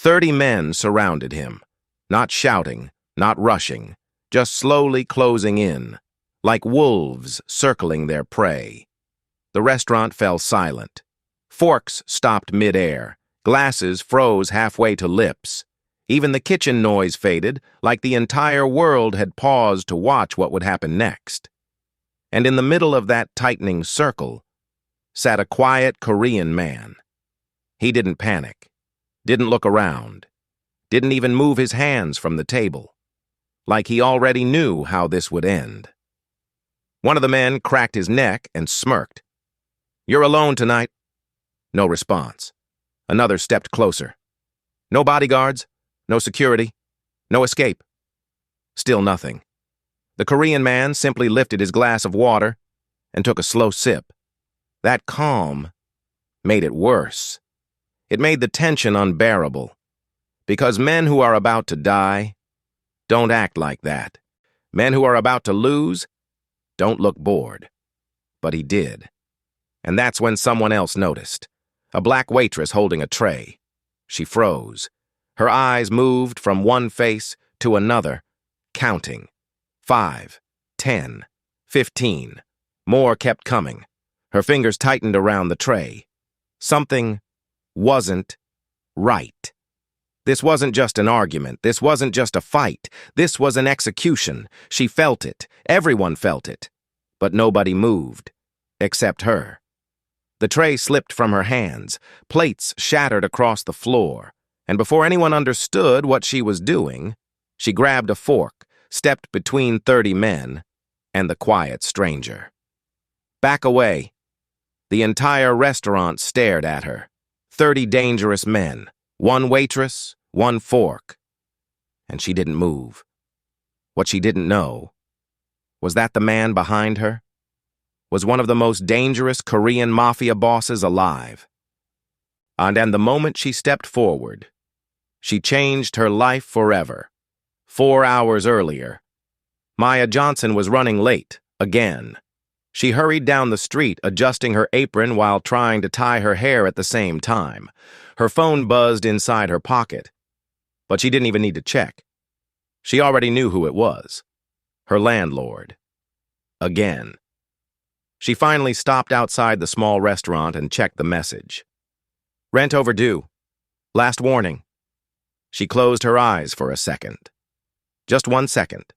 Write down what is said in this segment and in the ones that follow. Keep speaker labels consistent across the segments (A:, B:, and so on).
A: 30 men surrounded him, not shouting, not rushing, just slowly closing in, like wolves circling their prey. The restaurant fell silent. Forks stopped mid-air. Glasses froze halfway to lips. Even the kitchen noise faded, like the entire world had paused to watch what would happen next. And in the middle of that tightening circle sat a quiet Korean man. He didn't panic, didn't look around, didn't even move his hands from the table, like he already knew how this would end. One of the men cracked his neck and smirked. "You're alone tonight." No response. Another stepped closer. No bodyguards, no security, no escape. Still nothing. The Korean man simply lifted his glass of water and took a slow sip. That calm made it worse. It made the tension unbearable. Because men who are about to die don't act like that. Men who are about to lose don't look bored. But he did. And that's when someone else noticed. A black waitress holding a tray. She froze. Her eyes moved from one face to another, counting. 5, 10, 15. More kept coming. Her fingers tightened around the tray. Something wasn't right. This wasn't just an argument. This wasn't just a fight. This was an execution. She felt it. Everyone felt it. But nobody moved, except her. The tray slipped from her hands. Plates shattered across the floor. And before anyone understood what she was doing, she grabbed a fork, stepped between 30 men, and the quiet stranger. Back away. The entire restaurant stared at her. 30 dangerous men. One waitress, one fork. And she didn't move. What she didn't know was that the man behind her was one of the most dangerous Korean mafia bosses alive. And the moment she stepped forward, she changed her life forever. 4 hours earlier, Maya Johnson was running late, again. She hurried down the street, adjusting her apron while trying to tie her hair at the same time. Her phone buzzed inside her pocket, but she didn't even need to check. She already knew who it was. Her landlord. Again. She finally stopped outside the small restaurant and checked the message. "Rent overdue. Last warning." She closed her eyes for a second. Just 1 second.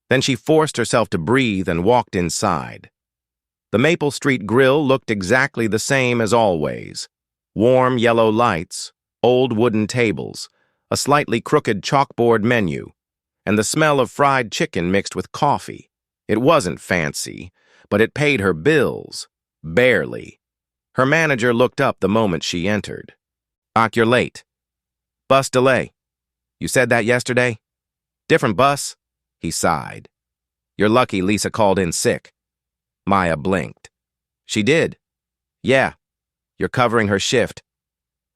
A: Then she forced herself to breathe and walked inside. The Maple Street Grill looked exactly the same as always. Warm yellow lights, old wooden tables, a slightly crooked chalkboard menu, and the smell of fried chicken mixed with coffee. It wasn't fancy, but it paid her bills. Barely. Her manager looked up the moment she entered. "You're late. Bus delay. You said that yesterday?" "Different bus," he sighed. "You're lucky Lisa called in sick." Maya blinked. "She did?" "Yeah. You're covering her shift."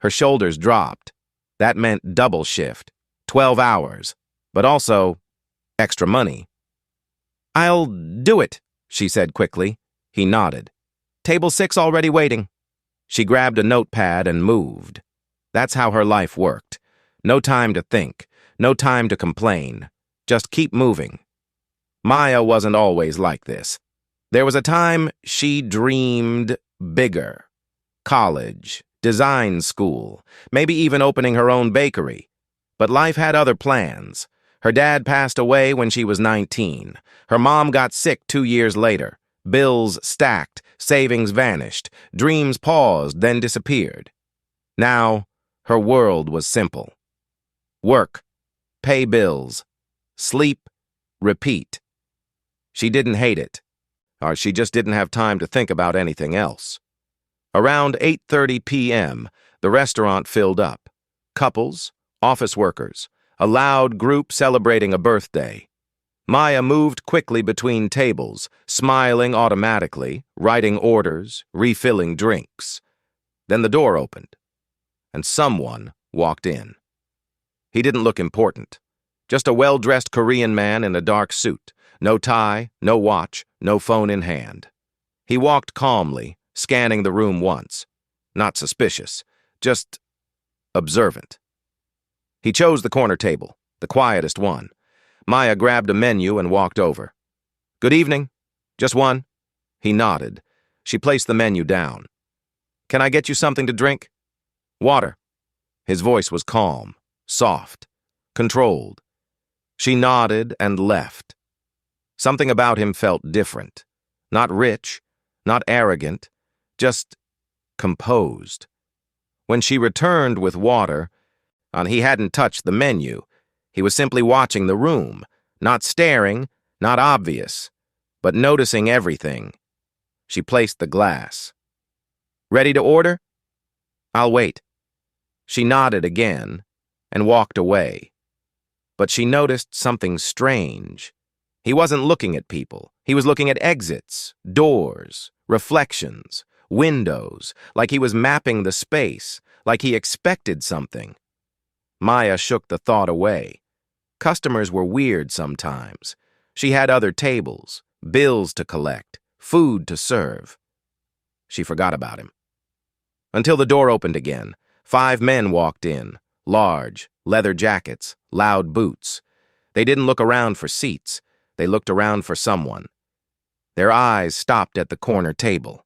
A: Her shoulders dropped. That meant double shift. 12 hours. But also extra money. "I'll do it," she said quickly. He nodded. "Table 6 already waiting." She grabbed a notepad and moved. That's how her life worked. No time to think. No time to complain. Just keep moving. Maya wasn't always like this. There was a time she dreamed bigger. College, design school, maybe even opening her own bakery. But life had other plans. Her dad passed away when she was 19. Her mom got sick 2 years later. Bills stacked, savings vanished, dreams paused, then disappeared. Now, her world was simple. Work, pay bills, sleep, repeat. She didn't hate it, or she just didn't have time to think about anything else. Around 8:30 p.m., the restaurant filled up. Couples, office workers, a loud group celebrating a birthday. Maya moved quickly between tables, smiling automatically, writing orders, refilling drinks. Then the door opened, and someone walked in. He didn't look important. Just a well-dressed Korean man in a dark suit. No tie, no watch, no phone in hand. He walked calmly, scanning the room once. Not suspicious, just observant. He chose the corner table, the quietest one. Maya grabbed a menu and walked over. "Good evening. Just one?" He nodded. She placed the menu down. "Can I get you something to drink?" "Water." His voice was calm, soft, controlled. She nodded and left. Something about him felt different. Not rich, not arrogant, just composed. When she returned with water, he hadn't touched the menu. He was simply watching the room, not staring, not obvious, but noticing everything. She placed the glass. "Ready to order?" "I'll wait." She nodded again and walked away. But she noticed something strange. He wasn't looking at people. He was looking at exits, doors, reflections, windows, like he was mapping the space, like he expected something. Maya shook the thought away. Customers were weird sometimes. She had other tables, bills to collect, food to serve. She forgot about him. Until the door opened again. 5 men walked in, large, leather jackets, loud boots. They didn't look around for seats. They looked around for someone. Their eyes stopped at the corner table.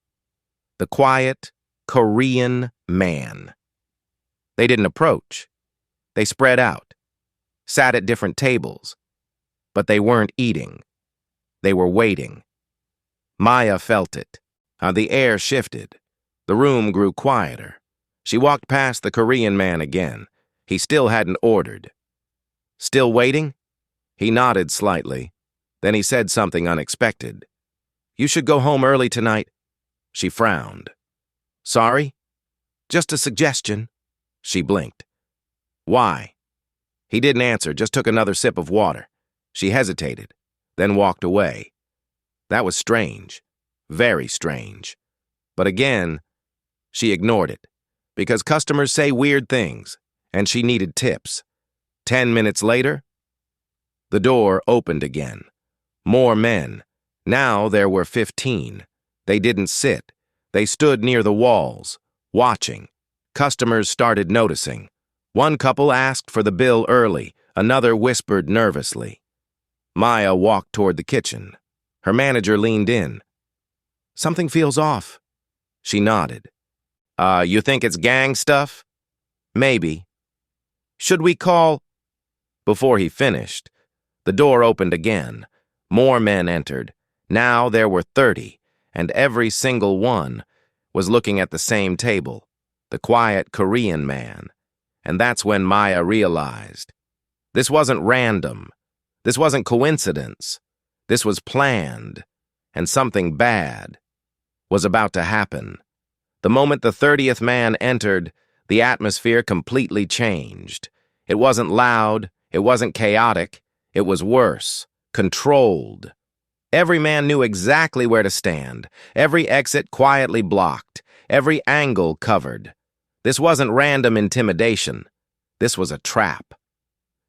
A: The quiet, Korean man. They didn't approach. They spread out, sat at different tables. But they weren't eating. They were waiting. Maya felt it. The air shifted. The room grew quieter. She walked past the Korean man again. He still hadn't ordered. "Still waiting?" He nodded slightly. Then he said something unexpected. "You should go home early tonight." She frowned. "Sorry?" "Just a suggestion." She blinked. "Why?" He didn't answer, just took another sip of water. She hesitated, then walked away. That was strange. Very strange. But again, she ignored it. Because customers say weird things, and she needed tips. 10 minutes later, the door opened again. More men. Now there were 15. They didn't sit. They stood near the walls, watching. Customers started noticing. One couple asked for the bill early. Another whispered nervously. Maya walked toward the kitchen. Her manager leaned in. "Something feels off." She nodded. You think it's gang stuff?" "Maybe." "Should we call—" Before he finished, the door opened again. More men entered. Now there were 30, and every single one was looking at the same table, the quiet Korean man. And that's when Maya realized. This wasn't random. This wasn't coincidence. This was planned, and something bad was about to happen. The moment the 30th man entered, the atmosphere completely changed. It wasn't loud, it wasn't chaotic, it was worse, controlled. Every man knew exactly where to stand, every exit quietly blocked, every angle covered. This wasn't random intimidation. This was a trap.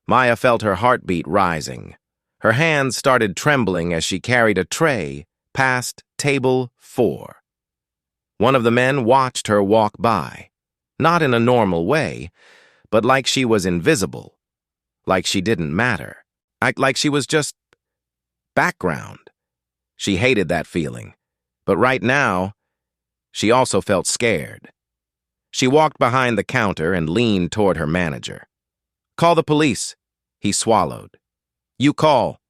A: Maya felt her heartbeat rising. Her hands started trembling as she carried a tray past table 4. One of the men watched her walk by, not in a normal way, but like she was invisible, like she didn't matter, like she was just background. She hated that feeling, but right now, she also felt scared. She walked behind the counter and leaned toward her manager. "Call the police." He swallowed. "You call."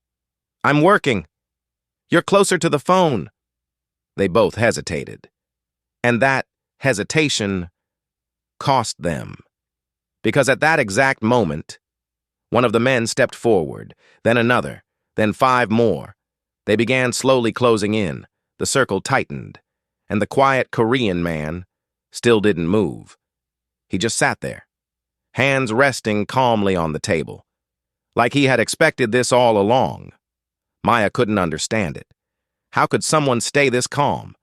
A: "I'm working." "You're closer to the phone." They both hesitated. And that hesitation cost them. Because at that exact moment, one of the men stepped forward, then another, then 5 more. They began slowly closing in. The circle tightened, and the quiet Korean man still didn't move. He just sat there, hands resting calmly on the table, like he had expected this all along. Maya couldn't understand it. How could someone stay this calm?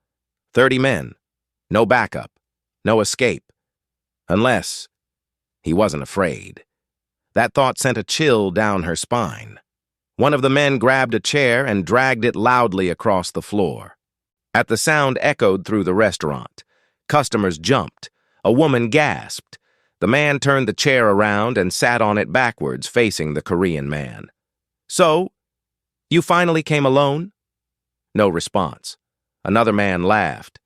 A: 30 men. No backup, no escape. Unless he wasn't afraid. That thought sent a chill down her spine. One of the men grabbed a chair and dragged it loudly across the floor. At the sound echoed through the restaurant. Customers jumped. A woman gasped. The man turned the chair around and sat on it backwards, facing the Korean man. "So, you finally came alone?" No response. Another man laughed.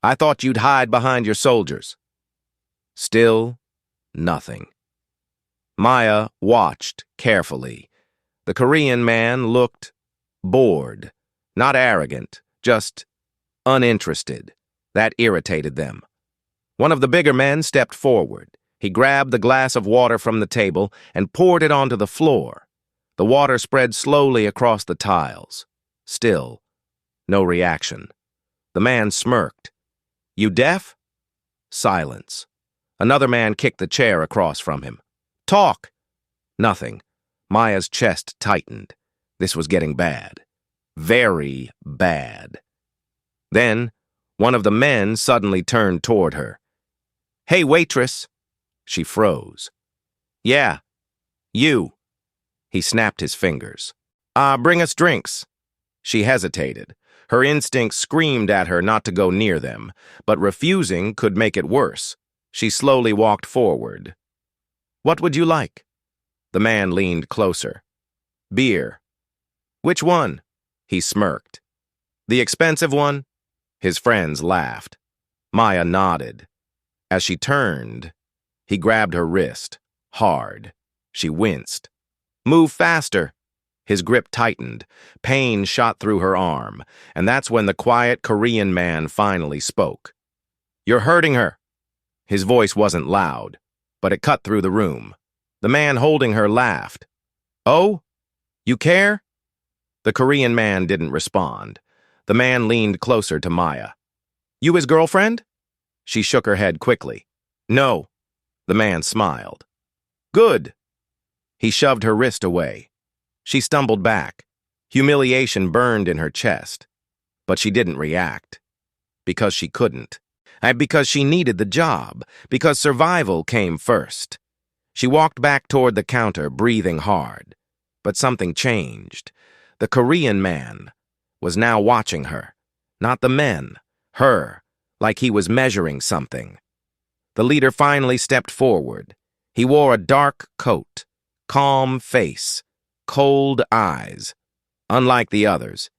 A: "I thought you'd hide behind your soldiers." Still, nothing. Maya watched carefully. The Korean man looked bored, not arrogant, just uninterested. That irritated them. One of the bigger men stepped forward. He grabbed the glass of water from the table and poured it onto the floor. The water spread slowly across the tiles. Still, no reaction. The man smirked. "You deaf?" Silence. Another man kicked the chair across from him. "Talk!" Nothing. Maya's chest tightened. This was getting bad. Very bad. Then, one of the men suddenly turned toward her. "Hey, waitress!" She froze. "Yeah, you." He snapped his fingers. Bring us drinks." She hesitated. Her instincts screamed at her not to go near them, but refusing could make it worse. She slowly walked forward. "What would you like?" The man leaned closer. "Beer." "Which one?" He smirked. "The expensive one?" His friends laughed. Maya nodded. As she turned, he grabbed her wrist, hard. She winced. "Move faster." His grip tightened. Pain shot through her arm, and that's when the quiet Korean man finally spoke. "You're hurting her." His voice wasn't loud, but it cut through the room. The man holding her laughed. "Oh? You care?" The Korean man didn't respond. The man leaned closer to Maya. "You his girlfriend?" She shook her head quickly. "No." The man smiled. "Good." He shoved her wrist away. She stumbled back. Humiliation burned in her chest. But she didn't react. Because she couldn't. Because she needed the job. Because survival came first. She walked back toward the counter, breathing hard. But something changed. The Korean man was now watching her. Not the men. Her. Like he was measuring something. The leader finally stepped forward. He wore a dark coat, calm face, cold eyes. Unlike the others,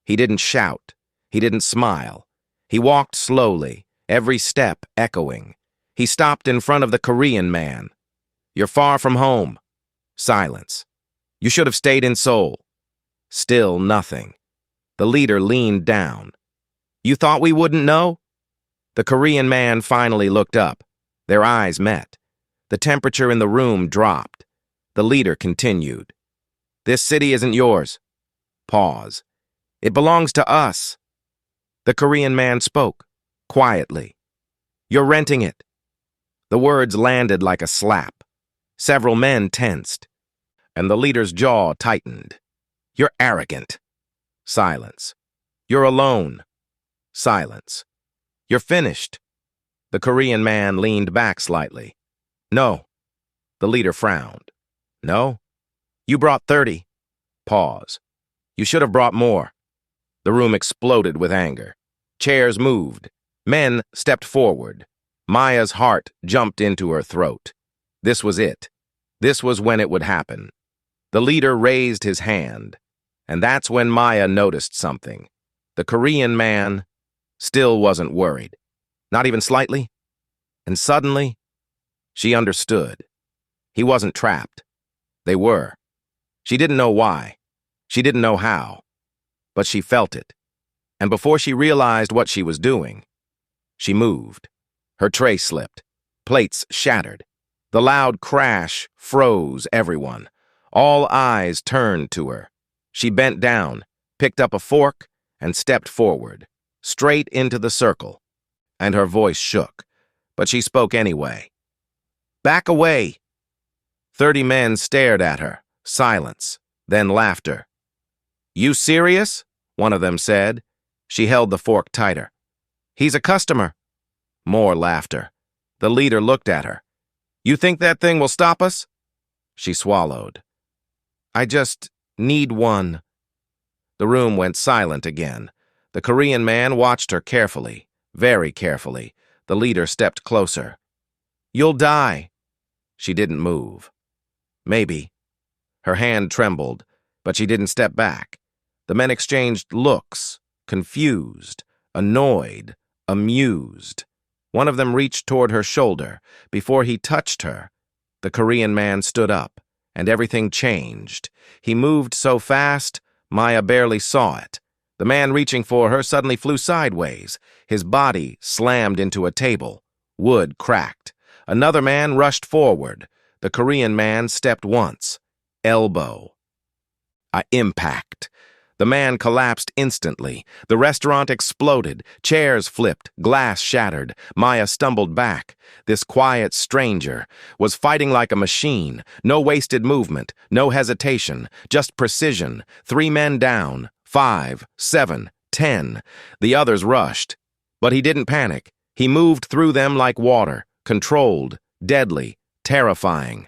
A: he didn't shout. He didn't smile. He walked slowly, every step echoing. He stopped in front of the Korean man. "You're far from home." Silence. "You should have stayed in Seoul." Still nothing. The leader leaned down. "You thought we wouldn't know?" The Korean man finally looked up. Their eyes met. The temperature in the room dropped. The leader continued. "This city isn't yours." Pause. "It belongs to us." The Korean man spoke, quietly. "You're renting it." The words landed like a slap. Several men tensed, and the leader's jaw tightened. "You're arrogant." Silence. "You're alone." Silence. "You're finished." The Korean man leaned back slightly. "No." The leader frowned. "No? You brought 30. Pause. "You should have brought more." The room exploded with anger. Chairs moved. Men stepped forward. Maya's heart jumped into her throat. This was it. This was when it would happen. The leader raised his hand, and that's when Maya noticed something. The Korean man still wasn't worried. Not even slightly. And suddenly, she understood. He wasn't trapped. They were. She didn't know why. She didn't know how. But she felt it. And before she realized what she was doing, she moved. Her tray slipped. Plates shattered. The loud crash froze everyone. All eyes turned to her. She bent down, picked up a fork, and stepped forward, straight into the circle. And her voice shook, but she spoke anyway. "Back away!" 30 men stared at her. Silence, then laughter. "You serious?" one of them said. She held the fork tighter. "He's a customer." More laughter. The leader looked at her. "You think that thing will stop us?" She swallowed. "I just need one." The room went silent again. The Korean man watched her carefully, very carefully. The leader stepped closer. "You'll die." She didn't move. Maybe. Her hand trembled, but she didn't step back. The men exchanged looks, confused, annoyed, amused. One of them reached toward her shoulder. Before he touched her, the Korean man stood up, and everything changed. He moved so fast, Maya barely saw it. The man reaching for her suddenly flew sideways. His body slammed into a table. Wood cracked. Another man rushed forward. The Korean man stepped once. Elbow. Impact. The man collapsed instantly. The restaurant exploded. Chairs flipped. Glass shattered. Maya stumbled back. This quiet stranger was fighting like a machine. No wasted movement. No hesitation. Just precision. 3 men down. 5, 7, 10. The others rushed. But he didn't panic. He moved through them like water. Controlled. Deadly. Terrifying.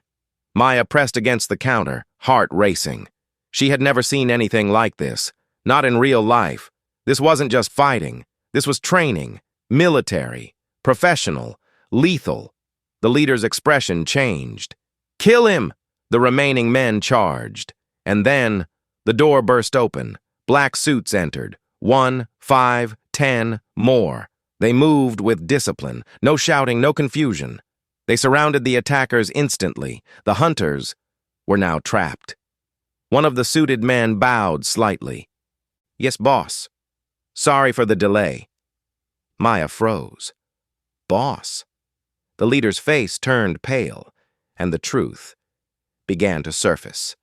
A: Maya pressed against the counter, heart racing. She had never seen anything like this. Not in real life. This wasn't just fighting. This was training. Military. Professional. Lethal. The leader's expression changed. "Kill him!" The remaining men charged. And then, the door burst open. Black suits entered. 1, 5, 10, more. They moved with discipline. No shouting, no confusion. They surrounded the attackers instantly. The hunters were now trapped. One of the suited men bowed slightly. "Yes, boss. Sorry for the delay." Maya froze. Boss? The leader's face turned pale, and the truth began to surface.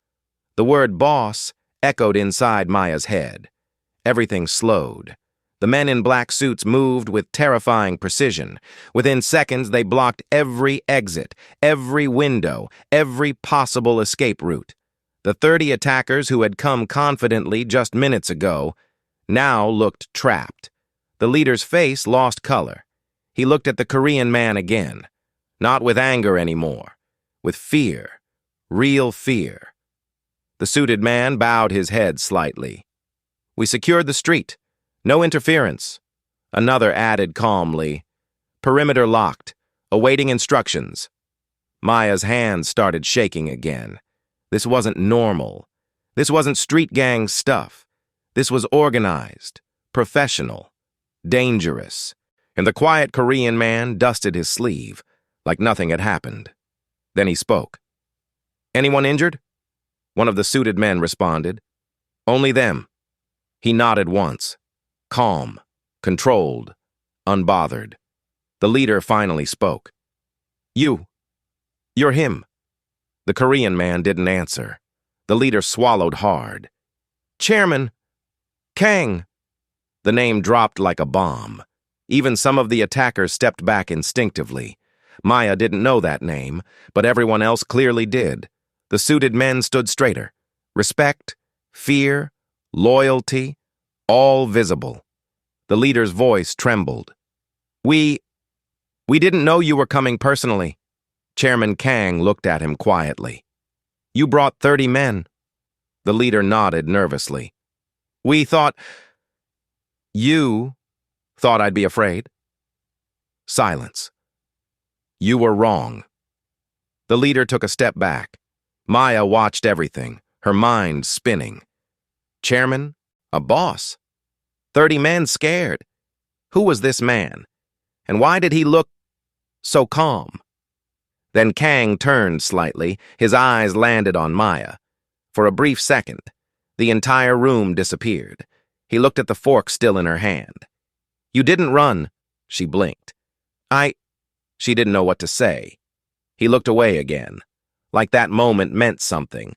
A: The word boss echoed inside Maya's head. Everything slowed. The men in black suits moved with terrifying precision. Within seconds, they blocked every exit, every window, every possible escape route. The 30 attackers who had come confidently just minutes ago now looked trapped. The leader's face lost color. He looked at the Korean man again, not with anger anymore, with fear, real fear. The suited man bowed his head slightly. "We secured the street. No interference." Another added calmly, "Perimeter locked, awaiting instructions." Maya's hands started shaking again. This wasn't normal. This wasn't street gang stuff. This was organized, professional, dangerous. And the quiet Korean man dusted his sleeve, like nothing had happened. Then he spoke. "Anyone injured?" One of the suited men responded. "Only them." He nodded once. Calm, controlled, unbothered. The leader finally spoke. You're him." The Korean man didn't answer. The leader swallowed hard. "Chairman, Kang." The name dropped like a bomb. Even some of the attackers stepped back instinctively. Maya didn't know that name, but everyone else clearly did. The suited men stood straighter. Respect, fear, loyalty, all visible. The leader's voice trembled. We didn't know you were coming personally." Chairman Kang looked at him quietly. "You brought 30 men." The leader nodded nervously. "We thought... You thought I'd be afraid?" Silence. "You were wrong." The leader took a step back. Maya watched everything, her mind spinning. Chairman? A boss? 30 men scared. Who was this man? And why did he look so calm? Then Kang turned slightly. His eyes landed on Maya. For a brief second, the entire room disappeared. He looked at the fork still in her hand. "You didn't run," she blinked. She didn't know what to say. He looked away again, like that moment meant something,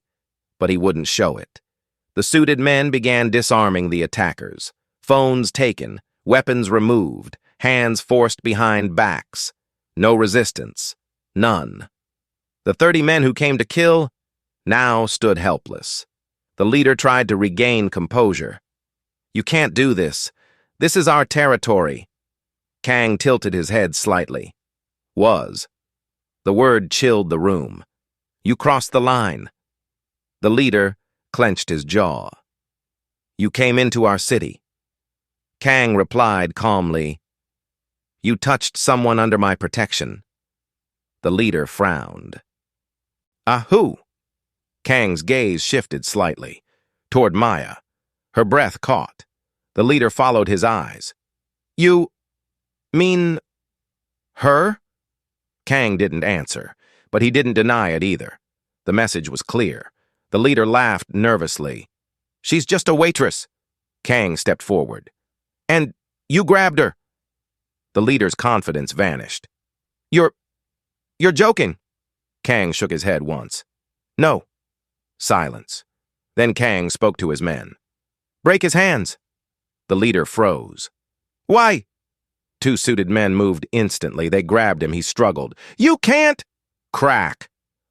A: but he wouldn't show it. The suited men began disarming the attackers. Phones taken, weapons removed, hands forced behind backs. No resistance. None. The 30 men who came to kill now stood helpless. The leader tried to regain composure. "You can't do this. This is our territory." Kang tilted his head slightly. "Was." The word chilled the room. "You crossed the line." The leader clenched his jaw. "You came into our city." Kang replied calmly, "You touched someone under my protection." The leader frowned. Who? Kang's gaze shifted slightly, toward Maya. Her breath caught. The leader followed his eyes. You mean her? Kang didn't answer, but he didn't deny it either. The message was clear. The leader laughed nervously. She's just a waitress. Kang stepped forward. And you grabbed her. The leader's confidence vanished. You're joking. Kang shook his head once. No. Silence. Then Kang spoke to his men. Break his hands. The leader froze. Why? Two suited men moved instantly. They grabbed him. He struggled. You can't! Crack.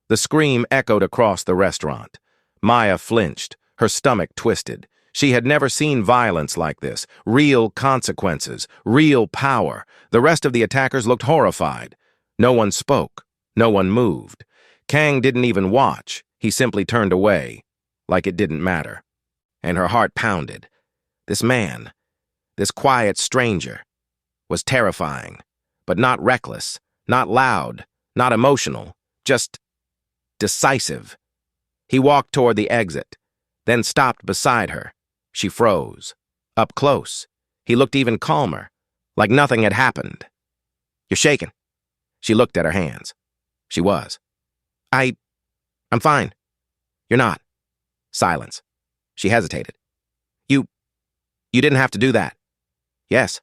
A: The scream echoed across the restaurant. Maya flinched. Her stomach twisted. She had never seen violence like this. Real consequences. Real power. The rest of the attackers looked horrified. No one spoke. No one moved. Kang didn't even watch. He simply turned away, like it didn't matter. And her heart pounded. This man, this quiet stranger, was terrifying, but not reckless, not loud, not emotional, just decisive. He walked toward the exit, then stopped beside her. She froze. Up close, he looked even calmer, like nothing had happened. You're shaking. She looked at her hands. She was. I'm fine. You're not. Silence. She hesitated. You didn't have to do that. Yes.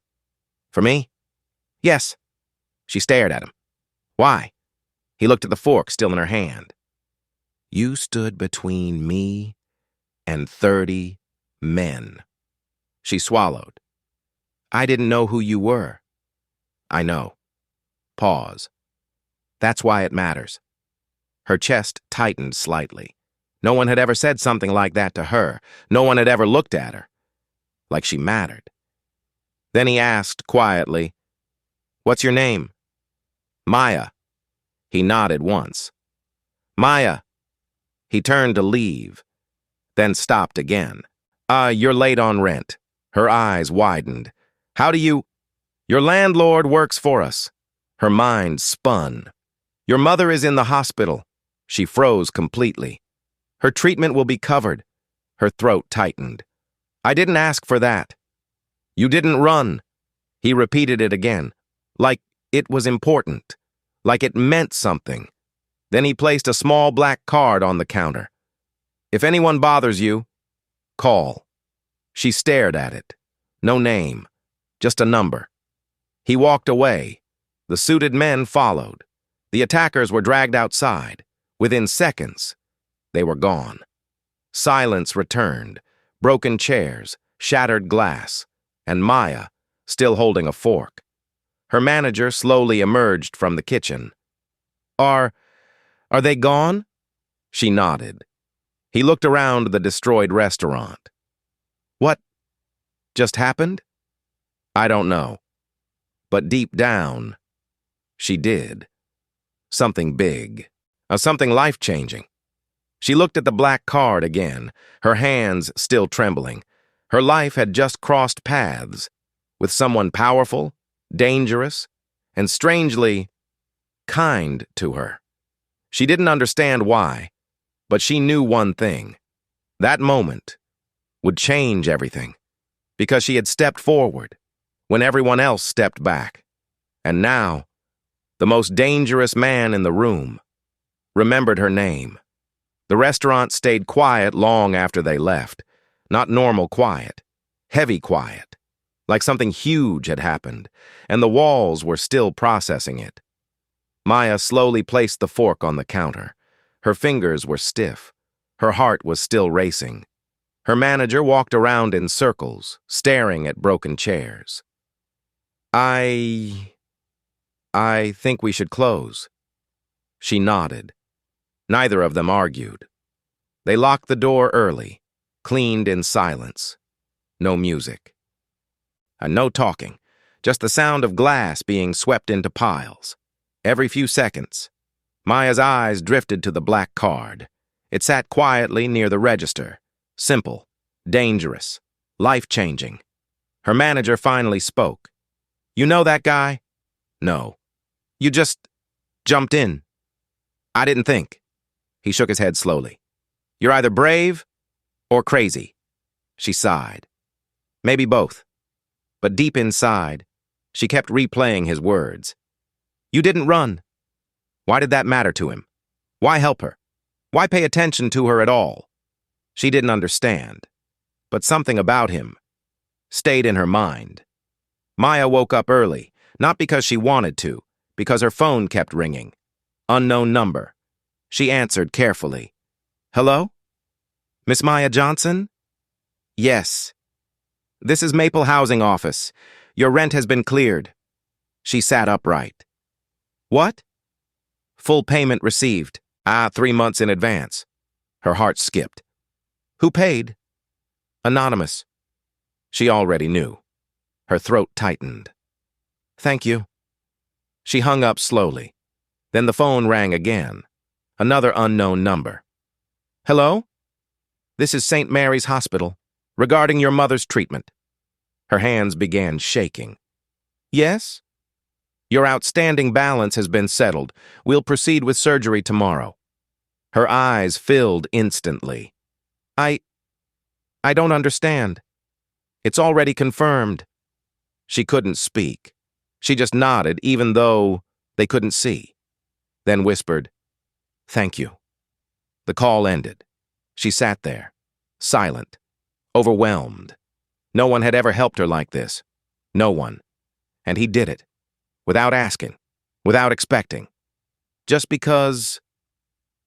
A: For me? Yes. She stared at him. Why? He looked at the fork still in her hand. You stood between me and 30 men. She swallowed. I didn't know who you were. I know. Pause. That's why it matters. Her chest tightened slightly. No one had ever said something like that to her. No one had ever looked at her. Like she mattered. Then he asked quietly, What's your name? Maya. He nodded once. Maya. He turned to leave, then stopped again. You're late on rent. Her eyes widened. How do you... Your landlord works for us. Her mind spun. Your mother is in the hospital. She froze completely. Her treatment will be covered. Her throat tightened. I didn't ask for that. You didn't run. He repeated it again, like it was important, like it meant something. Then he placed a small black card on the counter. If anyone bothers you, call. She stared at it. No name, just a number. He walked away. The suited men followed. The attackers were dragged outside. Within seconds, they were gone. Silence returned. Broken chairs, shattered glass, and Maya, still holding a fork. Her manager slowly emerged from the kitchen. Are they gone? She nodded. He looked around the destroyed restaurant. What just happened? I don't know. But deep down, she did. Something big. Something life-changing. She looked at the black card again, her hands still trembling. Her life had just crossed paths with someone powerful, dangerous, and strangely kind to her. She didn't understand why, but she knew one thing. That moment would change everything, because she had stepped forward when everyone else stepped back. And now, the most dangerous man in the room remembered her name. The restaurant stayed quiet long after they left. Not normal quiet, heavy quiet, like something huge had happened, and the walls were still processing it. Maya slowly placed the fork on the counter. Her fingers were stiff. Her heart was still racing. Her manager walked around in circles, staring at broken chairs. I think we should close. She nodded. Neither of them argued. They locked the door early, cleaned in silence. No music. And no talking, just the sound of glass being swept into piles. Every few seconds, Maya's eyes drifted to the black card. It sat quietly near the register. Simple, dangerous, life-changing. Her manager finally spoke. You know that guy? No. You just jumped in. I didn't think. He shook his head slowly. You're either brave or crazy. She sighed. Maybe both. But deep inside, she kept replaying his words. You didn't run. Why did that matter to him? Why help her? Why pay attention to her at all? She didn't understand. But something about him stayed in her mind. Maya woke up early, not because she wanted to, because her phone kept ringing. Unknown number. She answered carefully. Hello? Miss Maya Johnson? Yes. This is Maple Housing Office. Your rent has been cleared. She sat upright. What? Full payment received. 3 months in advance. Her heart skipped. Who paid? Anonymous. She already knew. Her throat tightened. Thank you. She hung up slowly. Then the phone rang again. Another unknown number. Hello? This is St. Mary's Hospital, regarding your mother's treatment. Her hands began shaking. Yes? Your outstanding balance has been settled. We'll proceed with surgery tomorrow. Her eyes filled instantly. I don't understand. It's already confirmed. She couldn't speak. She just nodded, even though they couldn't see. Then whispered, Thank you. The call ended. She sat there, silent, overwhelmed. No one had ever helped her like this. No one. And he did it. Without asking. Without expecting. Just because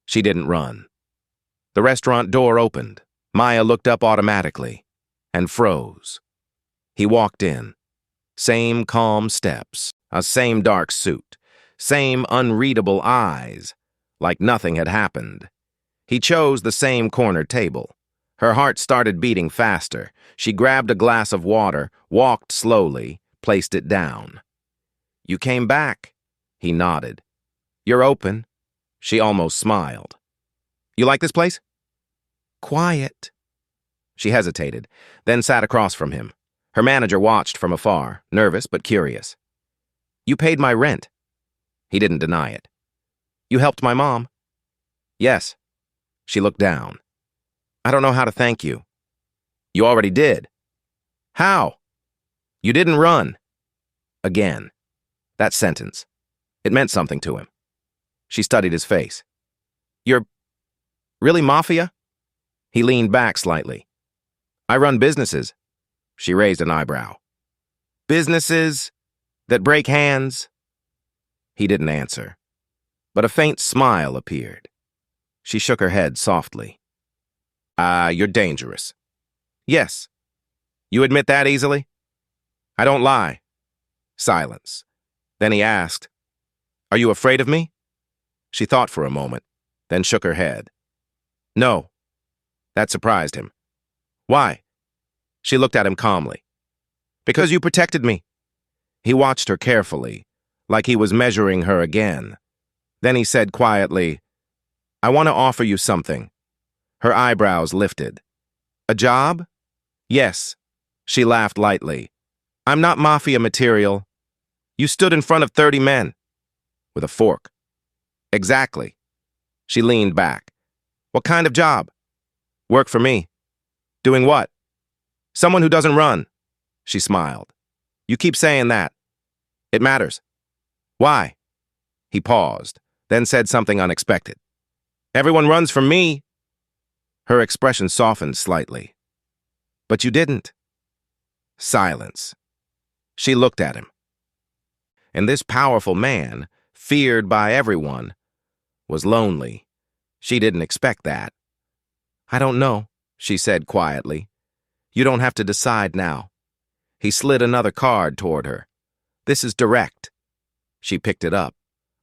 A: she didn't run. The restaurant door opened. Maya looked up automatically and froze. He walked in. Same calm steps, a same dark suit, same unreadable eyes, like nothing had happened. He chose the same corner table. Her heart started beating faster. She grabbed a glass of water, walked slowly, placed it down. You came back. He nodded. You're open. She almost smiled. You like this place? Quiet. She hesitated, then sat across from him. Her manager watched from afar, nervous but curious. You paid my rent. He didn't deny it. You helped my mom. Yes. She looked down. I don't know how to thank you. You already did. How? You didn't run. Again. That sentence. It meant something to him. She studied his face. You're really Mafia? He leaned back slightly. I run businesses. She raised an eyebrow. Businesses that break hands? He didn't answer, but a faint smile appeared. She shook her head softly. You're dangerous. Yes. You admit that easily? I don't lie. Silence. Then he asked, Are you afraid of me? She thought for a moment, then shook her head. No. That surprised him. Why? She looked at him calmly. Because you protected me. He watched her carefully, like he was measuring her again. Then he said quietly, I want to offer you something. Her eyebrows lifted. A job? Yes. She laughed lightly. I'm not Mafia material. You stood in front of 30 men. With a fork. Exactly. She leaned back. What kind of job? Work for me. Doing what? Someone who doesn't run. She smiled. You keep saying that. It matters. Why? He paused, then said something unexpected. Everyone runs from me. Her expression softened slightly. But you didn't. Silence. She looked at him. And this powerful man, feared by everyone, was lonely. She didn't expect that. I don't know, she said quietly. You don't have to decide now. He slid another card toward her. This is direct. She picked it up.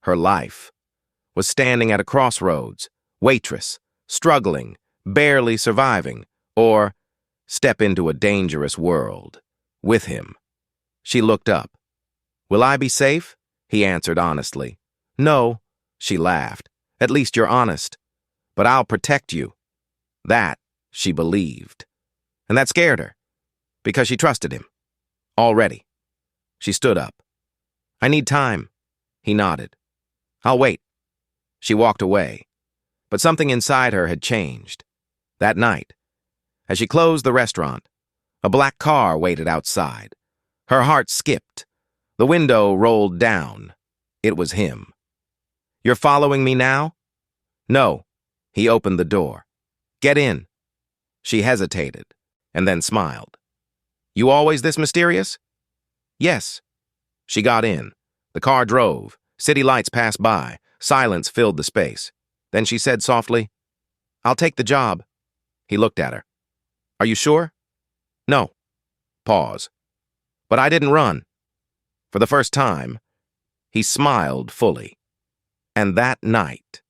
A: Her life was standing at a crossroads. Waitress, struggling, barely surviving, or step into a dangerous world. With him. She looked up. Will I be safe? He answered honestly. No, she laughed. At least you're honest. But I'll protect you. That she believed. And that scared her. Because she trusted him. Already. She stood up. I need time. He nodded. I'll wait. She walked away. But something inside her had changed. That night, as she closed the restaurant, a black car waited outside. Her heart skipped. The window rolled down. It was him. "You're following me now?" "No." He opened the door. "Get in." She hesitated, and then smiled. "You always this mysterious?" "Yes." She got in. The car drove. City lights passed by. Silence filled the space. Then she said softly, "I'll take the job." He looked at her. "Are you sure?" "No." Pause. "But I didn't run." For the first time, he smiled fully. And that night,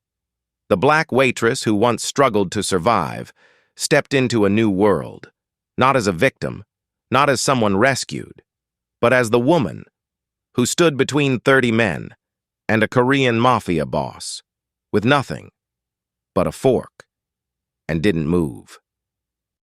A: the black waitress who once struggled to survive stepped into a new world, not as a victim, not as someone rescued, but as the woman who stood between 30 men and a Korean mafia boss, with nothing but a fork, and didn't move.